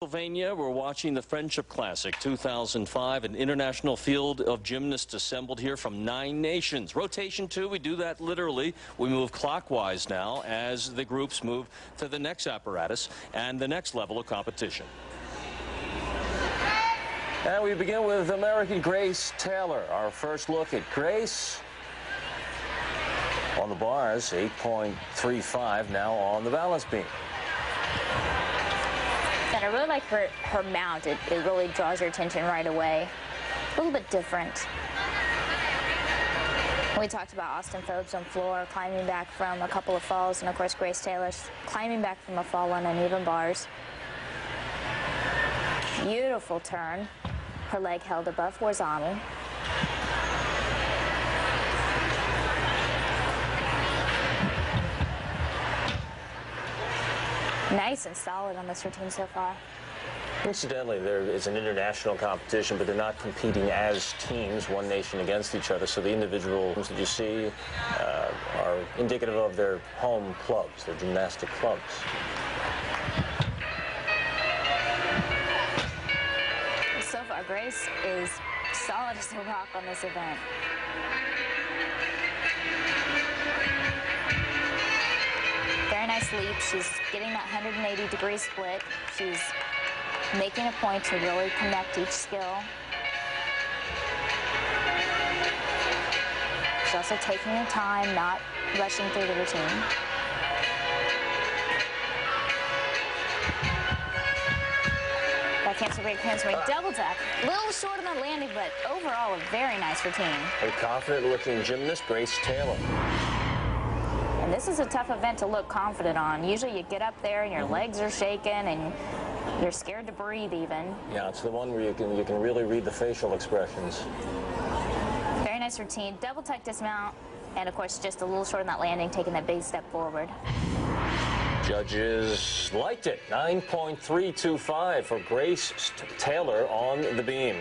Pennsylvania, we're watching the Friendship Classic 2005, an international field of gymnasts assembled here from 9 nations. Rotation 2, we do that literally. We move clockwise now as the groups move to the next apparatus and the next level of competition. And we begin with American Grace Taylor. Our first look at Grace on the bars, 8.35 now on the balance beam. And I really like her mount. It really draws your attention right away. A little bit different. We talked about Austin Phillips on floor, climbing back from a couple of falls, and of course Grace Taylor's climbing back from a fall on uneven bars. Beautiful turn. Her leg held above horizontal. Nice and solid on this routine so far. Incidentally, there is an international competition, but they're not competing as teams, one nation against each other. So the individuals that you see are indicative of their home clubs, their gymnastic clubs. So far, Grace is solid as a rock on this event. Very nice leap. She's getting that 180-degree split. She's making a point to really connect each skill. She's also taking her time, not rushing through the routine. Back handspring, break handspring, double tap. A little short on the landing, but overall a very nice routine. A confident-looking gymnast, Grace Taylor. And this is a tough event to look confident on. Usually you get up there and your legs are shaking and you're scared to breathe even. Yeah, it's the one where you can really read the facial expressions. Very nice routine. Double tuck dismount, and of course just a little short on that landing, taking that big step forward. Judges liked it. 9.325 for Grace Taylor on the beam.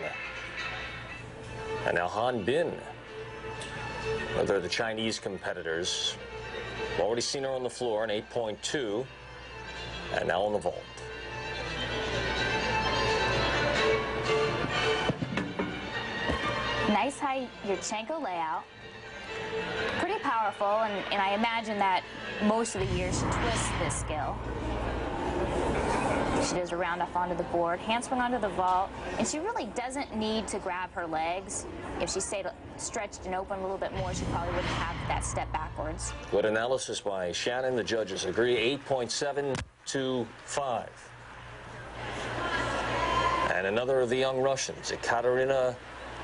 And now Han Bin. They're the Chinese competitors. We've already seen her on the floor, an 8.2, and now on the vault. Nice high Yurchenko layout. Pretty powerful, and I imagine that most of the year she twists this skill. She does a round off onto the board, handspring onto the vault, and she really doesn't need to grab her legs. If she stayed stretched and open a little bit more, she probably wouldn't have that step backwards. Good analysis by Shannon. The judges agree. 8.725. And another of the young Russians, Ekaterina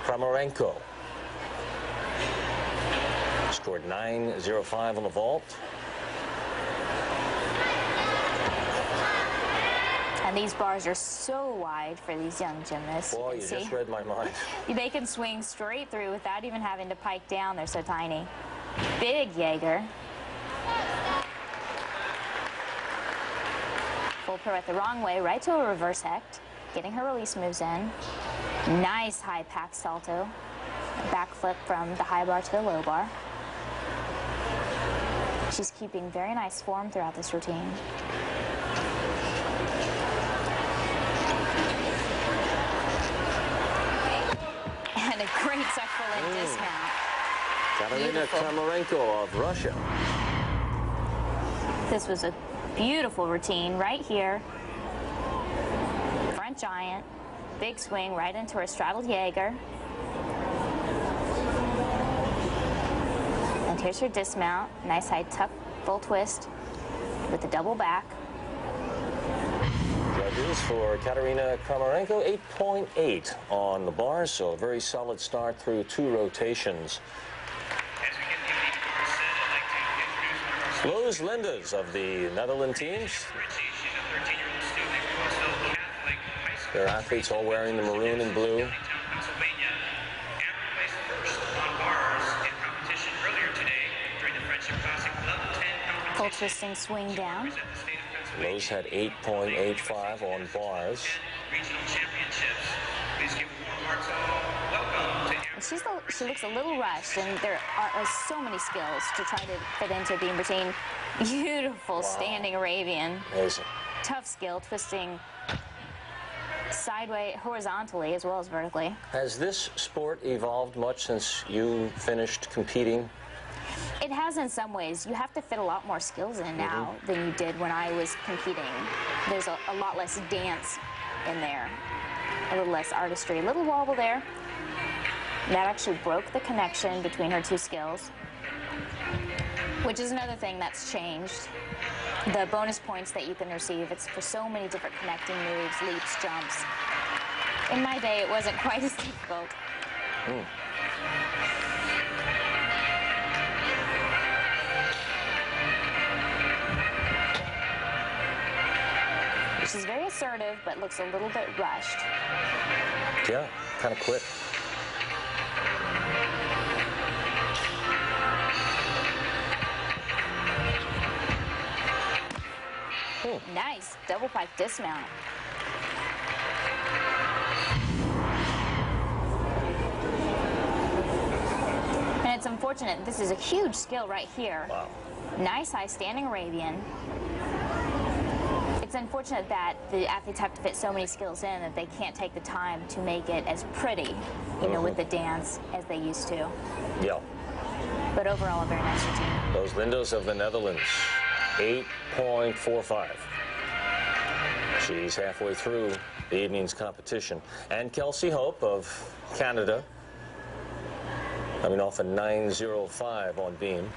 Kramarenko. Scored 9.05 on the vault. And these bars are so wide for these young gymnasts. Boy, you just read my mind. They can swing straight through without even having to pike down. They're so tiny. Big Jaeger. Full pirouette the wrong way, right to a reverse hect. Getting her release moves in. Nice high pack salto. Back flip from the high bar to the low bar. She's keeping very nice form throughout this routine. And a great suckful in dismount. Ekaterina Kramarenko of Russia. This was a beautiful routine right here. Front giant, big swing right into her straddled Jaeger. And here's her dismount. Nice high tuck, full twist with the double back. Judges for Ekaterina Kramarenko, 8.8 on the bars, so a very solid start through 2 rotations. Loes Lindes of the Netherlands teams. Their athletes all wearing the maroon and blue. Full twisting swing down. Loes had 8.85 on bars. And she looks a little rushed, and there are so many skills to try to fit into a beam routine. Beautiful standing Arabian. Amazing. Tough skill, twisting sideways, horizontally as well as vertically. Has this sport evolved much since you finished competing? It has in some ways. You have to fit a lot more skills in now than you did when I was competing. There's a lot less dance in there, a little less artistry, a little wobble there. That actually broke the connection between her two skills, which is another thing that's changed. The bonus points that you can receive, it's for so many different connecting moves, leaps, jumps. In my day, it wasn't quite as difficult. She's very assertive, but looks a little bit rushed. Yeah, kind of quick. Nice double pike dismount. And it's unfortunate. This is a huge skill right here. Wow. Nice high standing Arabian. It's unfortunate that the athletes have to fit so many skills in that they can't take the time to make it as pretty, you know, with the dance as they used to. Yeah. But overall, a very nice routine. Those Lindos of the Netherlands, 8.45. She's halfway through the evening's competition. And Kelsey Hope of Canada, coming off a 9.05 on beam.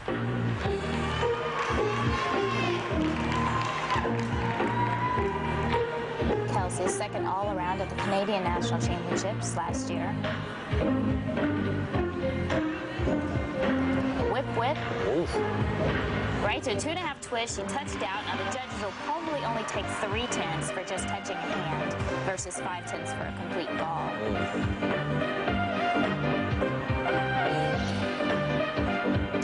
Kelsey's second all-around at the Canadian National Championships last year. Whip, whip. Oof. Right to a 2.5 twist. She touched out. Now the judges will probably only take 3/10 for just touching a hand versus 5/10 for a complete ball.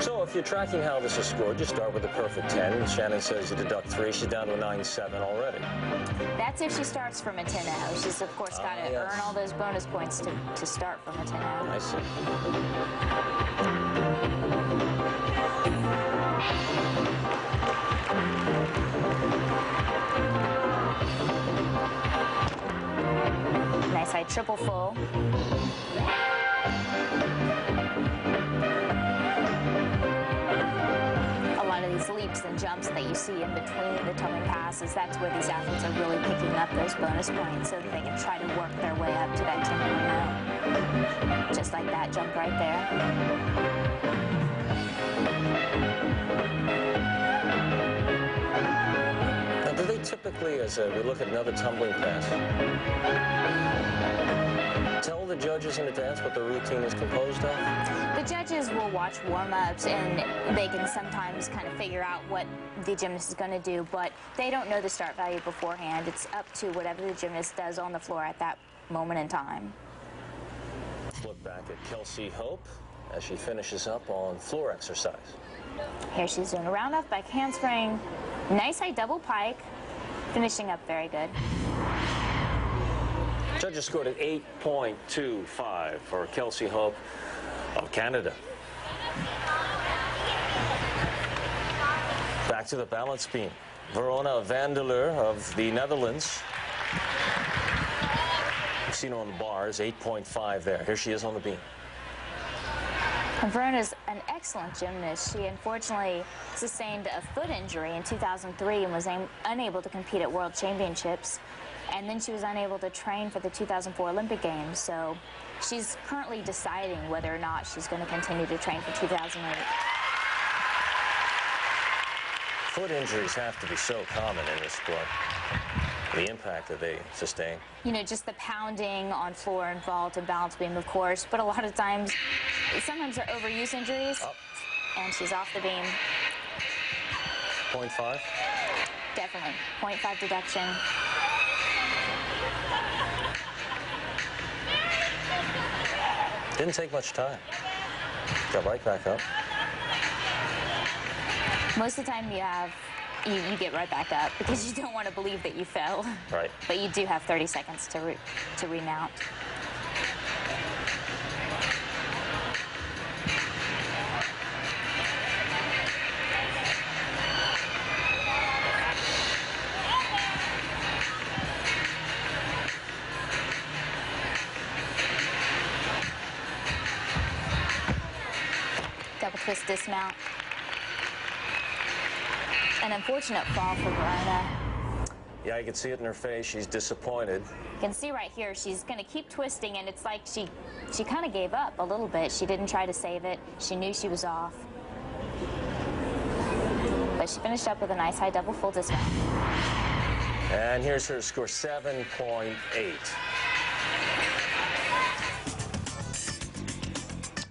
So if you're tracking how this is scored, you start with a perfect 10. Shannon says you deduct 3. She's down to a 9.7 already. That's if she starts from a 10-0. She's, of course, got to earn all those bonus points to start from a 10-0. I see. Nice high triple full. These leaps and jumps that you see in between the towing passes, that's where these athletes are really picking up those bonus points so that they can try to work their way up to that 10.0. Just like that jump right there. Now, do they typically, as we look at another tumbling pass, tell the judges in advance what the routine is composed of? The judges will watch warm-ups and they can sometimes kind of figure out what the gymnast is going to do, but they don't know the start value beforehand. It's up to whatever the gymnast does on the floor at that moment in time. Let's look back at Kelsey Hope as she finishes up on floor exercise. Here she's doing a round off back handspring. Nice high double pike. Finishing up very good. Judges scored at 8.25 for Kelsey Hope of Canada. Back to the balance beam. Verona van der Leur of the Netherlands. You've seen her on the bars, 8.5 there. Here she is on the beam. And Verona's an excellent gymnast. She unfortunately sustained a foot injury in 2003 and was unable to compete at World Championships. And then she was unable to train for the 2004 Olympic Games. So she's currently deciding whether or not she's going to continue to train for 2008. Foot injuries have to be so common in this sport. The impact that they sustain. You know, just the pounding on floor and vault and balance beam, of course. But a lot of times, sometimes they're overuse injuries. Up. And she's off the beam. 0.5? Definitely. 0.5 deduction. Didn't take much time. Got right back up. Most of the time you get right back up because you don't want to believe that you fell. Right. But you do have 30 seconds to remount. twist dismount. An unfortunate fall for Verona. Yeah, you can see it in her face. She's disappointed. You can see right here, she's going to keep twisting, and it's like she kind of gave up a little bit. She didn't try to save it. She knew she was off. But she finished up with a nice high double full dismount. And here's her score, 7.8.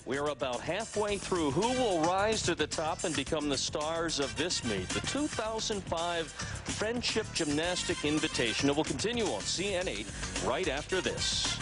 We're about halfway through. Who will rise to the top and become the stars of this meet? The 2005 Friendship Gymnastic Invitational will continue on CN8 right after this.